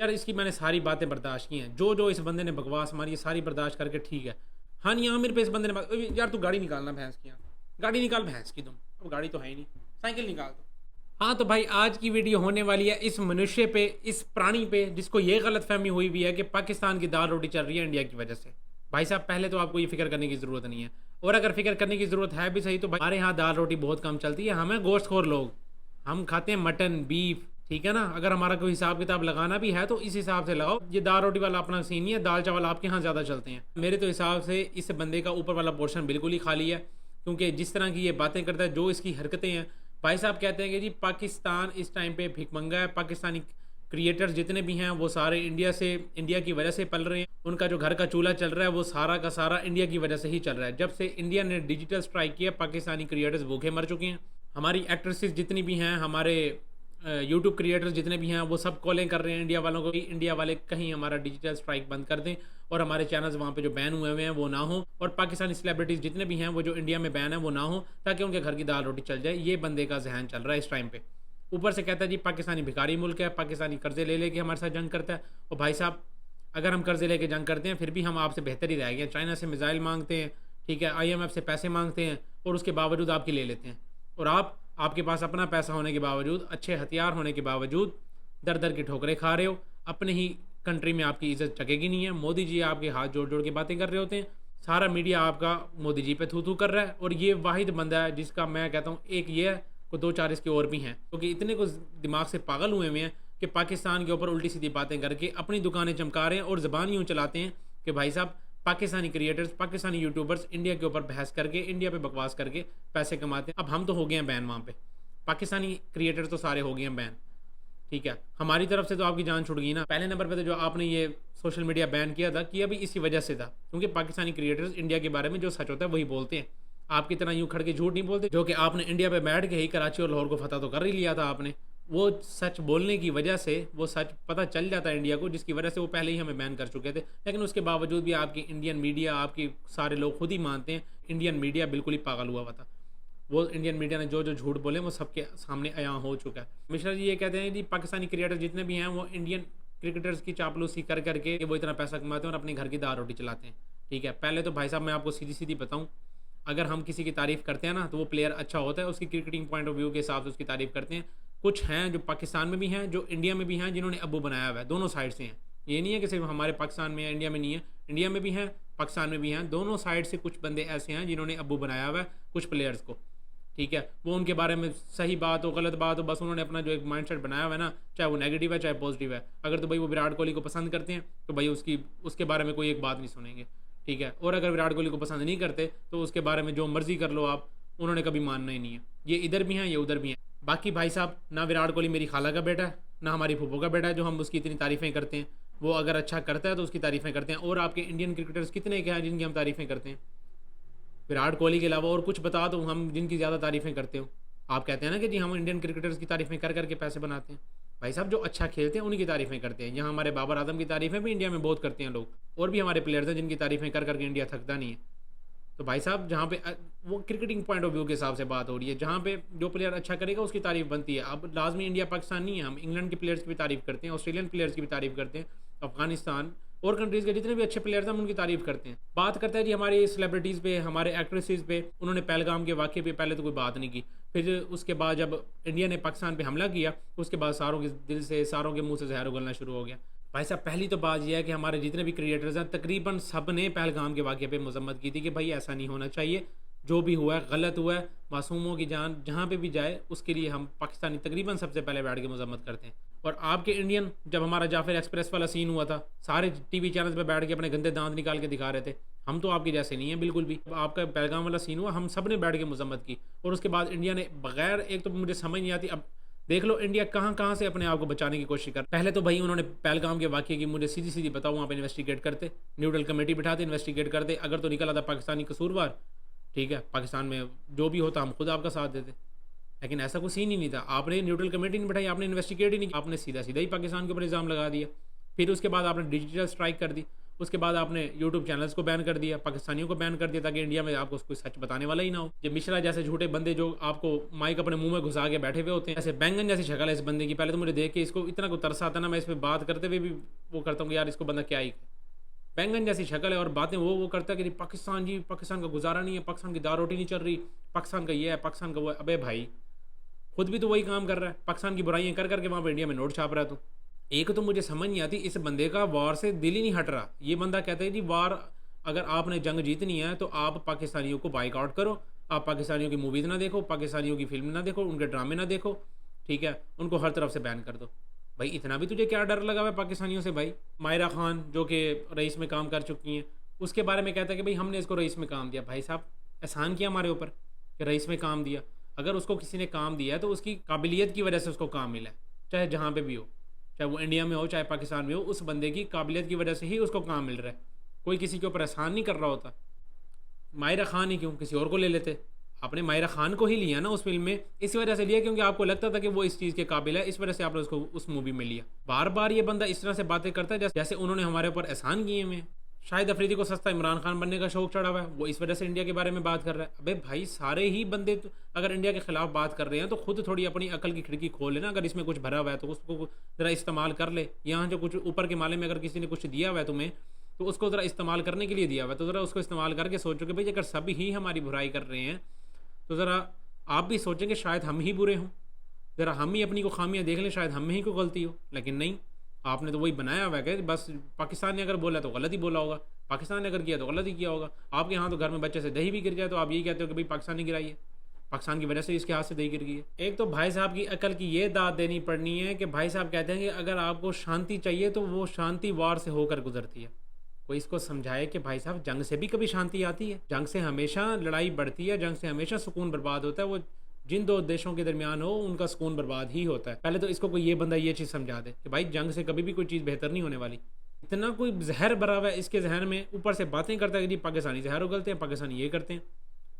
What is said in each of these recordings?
यार इसकी मैंने सारी बातें बर्दाश्त की हैं, जो जो इस बंदे ने बकवास मारी है सारी बर्दाश्त करके ठीक है। हाँ नहीं, आमिर पे इस बंदे ने यार तू गाड़ी निकालना भैंस की, यहाँ गाड़ी निकाल भैंस की, तुम अब गाड़ी तो है ही नहीं, साइकिल निकाल दो। हाँ तो भाई आज की वीडियो होने वाली है इस मनुष्य पे, इस प्राणी पे जिसको ये गलत फहमी हुई हुई है कि पाकिस्तान की दाल रोटी चल रही है इंडिया की वजह से। भाई साहब पहले तो आपको ये फिक्र करने की ज़रूरत नहीं है, और अगर फिक्र करने की ज़रूरत है भी सही तो भाई हमारे यहाँ दाल रोटी बहुत कम चलती है, हमें गोश्तखोर लोग, हम खाते हैं मटन बीफ, ठीक है ना। अगर हमारा कोई हिसाब किताब लगाना भी है तो इस हिसाब से लगाओ, ये दाल रोटी वाला अपना सीन नहीं है, दाल चावल आपके यहाँ ज़्यादा चलते हैं। मेरे तो हिसाब से इस बंदे का ऊपर वाला पोर्शन बिल्कुल ही खाली है, क्योंकि जिस तरह की ये बातें करता है, जो इसकी हरकतें हैं। भाई साहब कहते हैं कि जी पाकिस्तान इस टाइम पे भिखमंगा है, पाकिस्तानी क्रिएटर्स जितने भी हैं वो सारे इंडिया की वजह से पल रहे हैं, उनका जो घर का चूल्हा चल रहा है वो सारा का सारा इंडिया की वजह से ही चल रहा है। जब से इंडिया ने डिजिटल स्ट्राइक किया पाकिस्तानी क्रिएटर्स भूखे मर चुके हैं। हमारी एक्ट्रेसेस जितनी भी हैं, हमारे यूट्यूब क्रिएटर्स जितने भी हैं वो सब कॉलें कर रहे हैं इंडिया वालों को, इंडिया वाले कहीं हमारा डिजिटल स्ट्राइक बंद कर दें और हमारे चैनल्स वहाँ पे जो बैन हुए हुए हैं वो ना हो, और पाकिस्तानी सेलिब्रिटीज़ जितने भी हैं वो जो इंडिया में बैन है वो ना हो, ताकि उनके घर की दाल रोटी चल जाए। ये बंदे का जहन चल रहा है इस टाइम पे। ऊपर से कहता है जी पाकिस्तानी भिखारी मुल्क है, पाकिस्तानी कर्जे ले लेके हमारे साथ जंग करता है। और भाई साहब अगर हम कर्जे लेके जंग करते हैं फिर भी हम आपसे बेहतर ही रह गए। चाइना से मिसाइल मांगते हैं, ठीक है, IMF से पैसे मांगते हैं और उसके बावजूद आपके ले लेते हैं, और आपके पास अपना पैसा होने के बावजूद, अच्छे हथियार होने के बावजूद दर दर की ठोकरें खा रहे हो। अपने ही कंट्री में आपकी इज्जत टकेगी नहीं है। मोदी जी आपके हाथ जोड़ जोड़ के बातें कर रहे होते हैं, सारा मीडिया आपका मोदी जी पे थू थू कर रहा है, और ये वाहिद बंदा है जिसका मैं कहता हूँ एक ये है, को दो चार इसके और भी हैं, क्योंकि इतने को दिमाग से पागल हुए हुए हैं कि पाकिस्तान के ऊपर उल्टी सीधी बातें करके अपनी दुकानें चमका रहे हैं और ज़बान यूँ चलाते हैं कि भाई साहब Pakistani creators, Pakistani YouTubers India के ऊपर बहस करके, इंडिया पे बकवास करके पैसे कमाते हैं। अब हम तो हो गए हैं बैन, वहाँ पे पाकिस्तानी क्रिएटर्स तो सारे हो गए हैं बैन, ठीक है। हमारी तरफ से तो आपकी जान छुट गई ना। पहले नंबर पे तो जो आपने ये सोशल मीडिया बैन किया था, किया भी इसी वजह से था, क्योंकि पाकिस्तानी क्रिएटर्स इंडिया के बारे में जो सच होता है वही बोलते हैं, आपकी तरह यूँ खड़ के झूठ नहीं बोलते। जो कि आपने इंडिया पे बैठ के ही कराची और लाहौर को फतह तो कर ही लिया था आपने, वो सच बोलने की वजह से वो सच पता चल जाता है इंडिया को, जिसकी वजह से वो पहले ही हमें बैन कर चुके थे। लेकिन उसके बावजूद भी आपकी इंडियन मीडिया, आपकी सारे लोग खुद ही मानते हैं इंडियन मीडिया बिल्कुल ही पागल हुआ था। वो इंडियन मीडिया ने जो जो झूठ बोले वो सबके सामने अयां हो चुका है। मिश्रा जी ये कहते हैं कि पाकिस्तानी क्रिएटर जितने भी हैं वो इंडियन क्रिकेटर्स की चापलूसी कर करके वो इतना पैसा कमाते हैं और अपने घर की दाल रोटी चलाते हैं, ठीक है। पहले तो भाई साहब मैं आपको सीधी सीधी बताऊं, अगर हम किसी की तारीफ़ करते हैं ना तो वो प्लेयर अच्छा होता है, उसकी क्रिकेटिंग पॉइंट ऑफ व्यू के हिसाब से उसकी तारीफ़ करते हैं। कुछ हैं जो पाकिस्तान में भी हैं, जो इंडिया में भी हैं, जिन्होंने अब्बू बनाया हुआ है, दोनों साइड से हैं। ये नहीं है कि सिर्फ हमारे पाकिस्तान में है, इंडिया में नहीं है, इंडिया में भी हैं, पाकिस्तान में भी हैं, दोनों साइड से कुछ बंदे ऐसे हैं जिन्होंने अब्बू बनाया हुआ है कुछ प्लेयर्स को, ठीक है। वो उनके बारे में सही बात हो गलत बात हो, बस उन्होंने अपना जो एक माइंडसेट बनाया हुआ है ना, चाहे वो नेगेटिव है चाहे पॉजिटिव है। अगर तो भाई वो विराट कोहली को पसंद करते हैं तो भाई उसके बारे में कोई एक बात नहीं सुनेंगे, ठीक है। और अगर विराट कोहली को पसंद नहीं करते तो उसके बारे में जो मर्जी कर लो आप, उन्होंने कभी मानना ही नहीं है। ये इधर भी हैं, ये उधर भी हैं। बाकी भाई साहब ना विराट कोहली मेरी खाला का बेटा है, ना हमारी फूफो का बेटा है जो हम उसकी इतनी तारीफ़ें करते हैं। वो अगर अच्छा करता है तो उसकी तारीफ़ें करते हैं। और आपके इंडियन क्रिकेटर्स कितने क्या हैं जिनकी हम तारीफ़ें करते हैं? विराट कोहली के अलावा और कुछ बता दो हम जिनकी ज़्यादा तारीफ़ें करते हो। आप कहते हैं ना कि जी हम इंडियन क्रिकेटर्स की तारीफ़ें कर करके पैसे बनाते हैं। भाई साहब जो अच्छा खेलते हैं उन्हीं की तारीफ़ें करते हैं। यहाँ हमारे बाबर आजम की तारीफ़ें भी इंडिया में बहुत करते हैं लोग, और भी हमारे प्लेयर्स हैं जिनकी तारीफ़ें कर करके इंडिया थकता नहीं है। तो भाई साहब जहाँ पे वो क्रिकेटिंग पॉइंट ऑफ व्यू के हिसाब से बात हो रही है, जहाँ पे जो प्लेयर अच्छा करेगा उसकी तारीफ़ बनती है। अब लाजमी इंडिया पाकिस्तान नहीं है, हम इंग्लैंड के प्लेयर्स की भी तारीफ़ करते हैं, ऑस्ट्रेलियन प्लेयर्स की भी तारीफ़ करते हैं, अफगानिस्तान और कंट्रीज़ के जितने भी अच्छे प्लेयर्स हैं हम उनकी तारीफ़ करते हैं। बात करते हैं जी हमारी सेलिब्रिटीज़ पे, हमारे एक्ट्रेसेस पे। उन्होंने पहलगाम के वाक़े पे पहले तो कोई बात नहीं की, फिर उसके बाद जब इंडिया ने पाकिस्तान पे हमला किया उसके बाद सारों के दिल से, सारों के मुंह से जहर उगलना शुरू हो गया। भाई साहब पहली तो बात यह है कि हमारे जितने भी क्रिएटर्स हैं तकरीबन सब ने पहलगाम के वाक़े पे मजम्मत की थी कि भाई ऐसा नहीं होना चाहिए, जो भी हुआ है गलत हुआ है, मासूमों की जान जहाँ पे भी जाए उसके लिए हम पाकिस्तानी तकरीबन सबसे पहले बैठ के मजम्मत करते हैं। और आपके इंडियन, जब हमारा जाफर एक्सप्रेस वाला सीन हुआ था, सारे टीवी चैनल्स पे बैठ के अपने गंदे दांत निकाल के दिखा रहे थे। हम तो आपके जैसे नहीं हैं बिल्कुल भी। आपका पहलगाम वाला सीन हुआ, हम सब ने बैठ के मजम्मत की, और उसके बाद इंडिया ने बगैर, एक तो मुझे समझ नहीं आती, अब देख लो इंडिया कहाँ कहाँ से अपने आप को बचाने की कोशिश कर। पहले तो भाई उन्होंने पहलगाम के वाक़े की मुझे सीधी सीधी बताओ, वहाँ पे इन्वेस्टिगेट करते, न्यूट्रल कमेटी बिठाते, इन्वेस्टिगेट करते। अगर तो निकल आता पाकिस्तानी कसूरवार, ठीक है, पाकिस्तान में जो भी होता हम खुद आपका साथ देते। लेकिन ऐसा कोई सीन ही नहीं था। आपने न्यूट्रल कमेटी नहीं बिठाई, आपने इन्वेस्टिगेट ही नहीं, आपने सीधा सीधा ही पाकिस्तान के ऊपर इल्ज़ाम लगा दिया। फिर उसके बाद आपने डिजिटल स्ट्राइक कर दी, उसके बाद आपने यूट्यूब चैनल्स को बैन कर दिया, पाकिस्तानियों को बैन कर दिया, ताकि इंडिया में आपको कोई सच बताने वाला ही ना हो। ये मिश्रा जैसे झूठे बंदे जो आपको माइक अपने मुंह में घुसा के बैठे हुए होते हैं, ऐसे बैंगन जैसी शक्ल है इस बंदे की। पहले तो मुझे देख के इसको इतना को तरस आता ना, मैं इस पर बात करते हुए भी वो करता हूँ कि यार इसको बंदा क्या ही, बैंगन जैसी शक्ल है और बातें वो करता है कि पाकिस्तान जी, पाकिस्तान का गुजारा नहीं है, पाकिस्तान की दाल रोटी नहीं चल रही, पाकिस्तान का ये है, पाकिस्तान का वो है। अबे भाई खुद भी तो वही काम कर रहा है, पाकिस्तान की बुराइयां कर करके वहाँ पर इंडिया में नोट छाप रहा है। तो एक तो मुझे समझ नहीं आती, इस बंदे का वार से दिल ही नहीं हट रहा। ये बंदा कहता है जी वार, अगर आपने जंग जीतनी है तो आप पाकिस्तानियों को बाइकआउट करो, आप पाकिस्तानियों की मूवीज़ ना देखो, पाकिस्तानियों की फिल्म ना देखो, उनके ड्रामे ना देखो, ठीक है, उनको हर तरफ से बैन कर दो। भाई इतना भी तुझे क्या डर लगा हुआ है पाकिस्तानियों से? भाई मायरा खान जो कि रईस में काम कर चुकी हैं, उसके बारे में कहता है कि भाई हमने इसको रईस में काम दिया। भाई साहब एहसान किया हमारे ऊपर कि रईस में काम दिया। अगर उसको किसी ने काम दिया है तो उसकी काबिलियत की वजह से उसको काम मिला है, चाहे जहाँ पे भी हो, चाहे वो इंडिया में हो चाहे पाकिस्तान में हो, उस बंदे की काबिलियत की वजह से ही उसको काम मिल रहा है। कोई किसी के ऊपर एहसान नहीं कर रहा होता। मायरा खान ही क्यों, किसी और को ले लेते। आपने मायरा खान को ही लिया ना उस फिल्म में, इस वजह से लिया क्योंकि आपको लगता था कि वो इस चीज़ के काबिल है, इस वजह से आपने उसको उस मूवी में लिया। बार बार ये बंदा इस तरह से बातें करता है जैसे उन्होंने हमारे ऊपर एहसान किए हुए। शाहिद अफरीदी को सस्ता इमरान खान बनने का शौक चढ़ा हुआ है, वो इस वजह से इंडिया के बारे में बात कर रहा है। अबे भाई सारे ही बंदे तो अगर इंडिया के खिलाफ बात कर रहे हैं तो खुद थोड़ी अपनी अकल की खिड़की खोल लेना। अगर इसमें कुछ भरा हुआ है तो उसको ज़रा इस्तेमाल कर ले। यहाँ जो कुछ ऊपर के माले में अगर किसी ने कुछ दिया हुआ है तुम्हें, तो उसको ज़रा इस्तेमाल करने के लिए दिया हुआ है, तो ज़रा उसको इस्तेमाल करके सोचो कि भाई अगर सभी ही हमारी बुराई कर रहे हैं तो ज़रा आप भी सोचेंगे शायद हम ही बुरे हों, ज़रा हम ही अपनी को खामियां देख लें, शायद हम में ही कोई गलती हो। लेकिन नहीं, आपने तो वही बनाया हुआ है कि बस पाकिस्तान ने अगर बोला तो गलत ही बोला होगा, पाकिस्तान ने अगर किया तो गलत ही किया होगा। आपके यहाँ तो घर में बच्चे से दही भी गिर जाए तो आप यही कहते हो कि भाई पाकिस्तान ने गिराई है, पाकिस्तान की वजह से इसके हाथ से दही गिर गई है। एक तो भाई साहब की अकल की ये दाद देनी पड़नी है कि भाई साहब कहते हैं कि अगर आपको शांति चाहिए तो वो शांति वार से होकर गुजरती है। कोई इसको समझाए कि भाई साहब जंग से भी कभी शांति आती है, जंग से हमेशा लड़ाई बढ़ती है, जंग से हमेशा सुकून बर्बाद होता है। वो जिन दो देशों के दरमियान हो उनका सुकून बर्बाद ही होता है। पहले तो इसको कोई ये बंदा ये चीज़ समझा दे कि भाई जंग से कभी भी कोई चीज़ बेहतर नहीं होने वाली। इतना कोई जहर भरा हुआ है इसके जहन में, ऊपर से बातें करता है कि जी पाकिस्तानी जहर उगलते हैं, पाकिस्तानी ये करते हैं।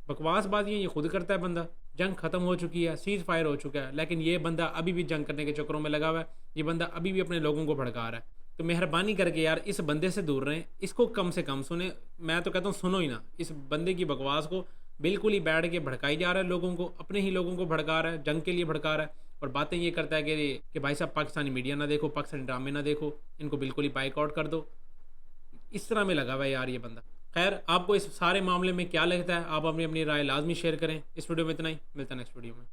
बकवास बातियाँ ये खुद करता है बंदा। जंग खत्म हो चुकी है, सीज फायर हो चुका है, लेकिन ये बंदा अभी भी जंग करने के चक्करों में लगा हुआ है। ये बंदा अभी भी अपने लोगों को भड़का रहा है। तो मेहरबानी करके यार इस बंदे से दूर रहें, इसको कम से कम सुने। मैं तो कहता हूँ सुनो ही ना इस बंदे की बकवास को। बिल्कुल ही बैठ के भड़काई जा रहा है लोगों को, अपने ही लोगों को भड़का रहा है, जंग के लिए भड़का रहा है। और बातें ये करता है कि भाई साहब पाकिस्तानी मीडिया ना देखो, पाकिस्तानी ड्रामे ना देखो, इनको बिल्कुल ही बाइकआउट कर दो। इस तरह में लगा हुआ है यार ये बंदा। खैर आपको इस सारे मामले में क्या लगता है, आप अपनी अपनी राय लाजमी शेयर करें। इस वीडियो में इतना ही, मिलता है नेक्स्ट वीडियो में।